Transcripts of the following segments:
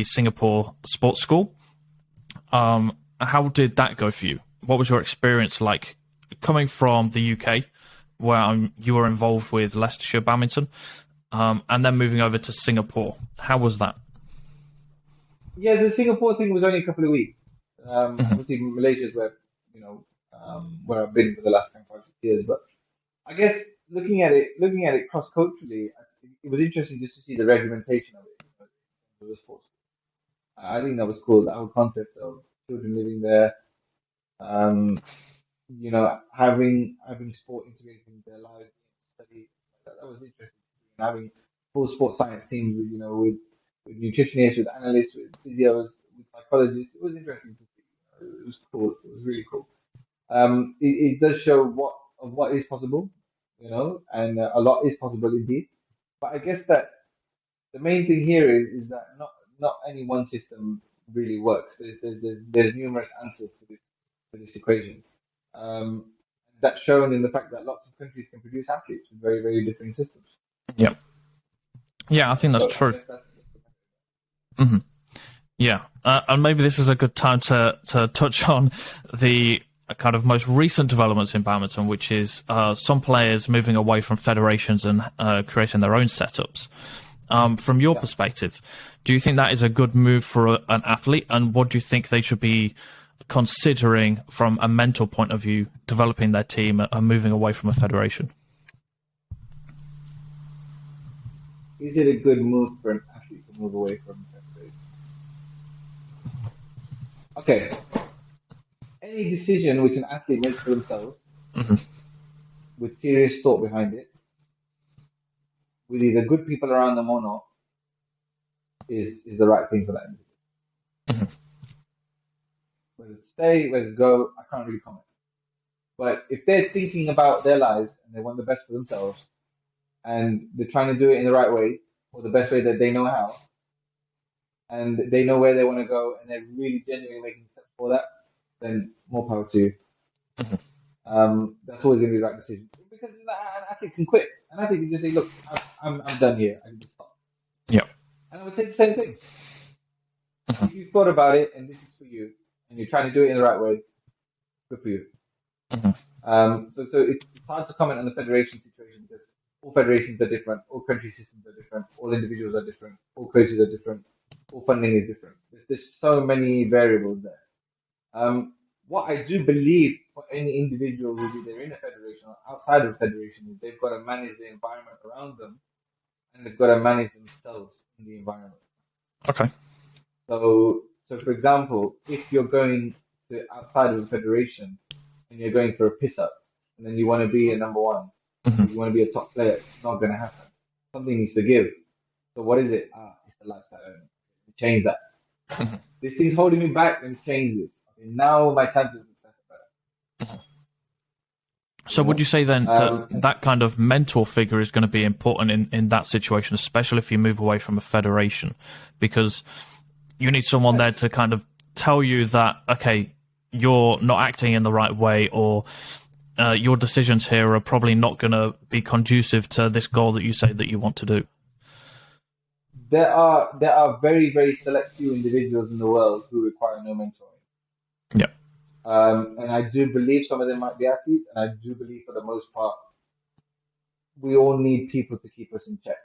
Singapore sports school. How did that go for you? What was your experience like coming from the UK, where you were involved with Leicestershire badminton, and then moving over to Singapore? How was that? Yeah, the Singapore thing was only a couple of weeks. Hmm. Obviously, Malaysia is where where I've been for the last kind of 5 6 years. But I guess looking at it cross culturally, it was interesting just to see the regimentation of it. The sports. I think that was cool. The whole concept of children living there, um, having sport integrated into their lives, study. That was interesting. And having full sports science teams with with nutritionists, with analysts, with physios, with psychologists. It was interesting to see. It was cool. It was really cool. It does show what is possible, and a lot is possible indeed. But I guess that the main thing here is that not any one system really works. There's numerous answers to this equation. Um, that's shown in the fact that lots of countries can produce athletes with very very different systems. Yeah, yeah, I think that's So I true. guess that's Hmm. Yeah, and maybe this is a good time to touch on the kind of most recent developments in badminton, which is some players moving away from federations and creating their own setups. From your yeah. perspective, do you think that is a good move for an athlete, and what do you think they should be considering from a mental point of view, developing their team and moving away from a federation? Is it a good move for an athlete to move away from federation? Okay, any decision which an athlete makes for themselves Hmm. with serious thought behind it, with either good people around them or not, is the right thing for that individual. Hmm. Whether to stay, whether to go, I can't really comment. But if they're thinking about their lives and they want the best for themselves and they're trying to do it in the right way or the best way that they know how and they know where they want to go and they're really genuinely making steps for that, then more power to you. Hmm. That's always going to be the right decision because an athlete can quit. An athlete can just say, "Look, I'm done here. I can just stop." Yeah. And I would say the same thing. Hmm. If you've thought about it and this is for you and you're trying to do it in the right way, good for you. Hmm. So it's hard to comment on the federation situation because all federations are different, all country systems are different, all individuals are different, all coaches are different, all funding is different. There's so many variables there. What I do believe for any individual, whether they're in a federation or outside of a federation, is they've got to manage the environment around them and they've got to manage themselves in the environment. Okay. So for example, if you're going to outside of a federation and you're going for a piss up, and then you want to be a number one, Hmm. or you want to be a top player, it's not going to happen. Something needs to give. So what is it? It's the lifestyle element. Change that. Hmm. This thing's holding me back, and change this. Okay, now my chances of success are better. You So would you know, say then that um, that kind of mentor figure is going to be important in that situation, especially if you move away from a federation? Because you need someone yes, there to kind of tell you that, okay, you're not acting in the right way, or your decisions here are probably not going to be conducive to this goal that you say that you want to do. there are very very select few individuals in the world who require no mentoring. Yeah. And I do believe some of them might be athletes, and I do believe for the most part, we all need people to keep us in check.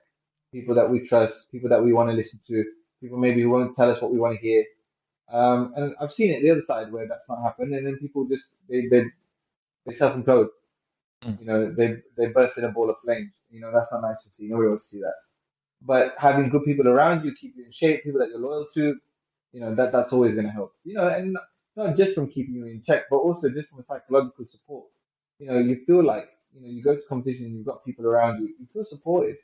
People that we trust, people that we want to listen to, people maybe who won't tell us what we want to hear. And I've seen it the other side where that's not happened, and then people just they self implode. Mm. They burst in a ball of flames. That's not nice to see. Nobody wants to see that. But having good people around you, keep you in shape, people that you're loyal to, that's always going to help. And not just from keeping you in check, but also just from a psychological support. You feel like you go to competition, you've got people around you, you feel supported.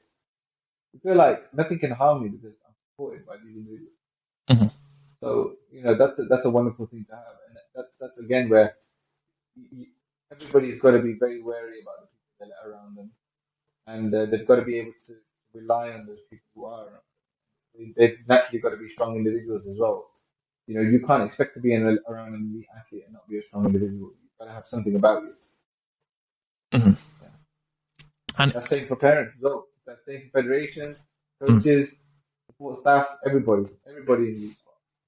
You feel like nothing can harm me because I'm supported by these individuals. Hmm. So that's a wonderful thing to have, and that's again where you, you, everybody's got to be very wary about the people that are around them, and they've got to be able to rely on those people who are around. They've naturally got to be strong individuals as well. You can't expect to be around an elite athlete and not be a strong individual. You've got to have something about you. Hmm. Yeah. And That's same for parents as well. That's same for federations, mm, coaches, support staff, everybody in the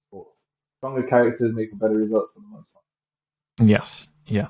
sport. Stronger characters make a better result for the most part. Yes.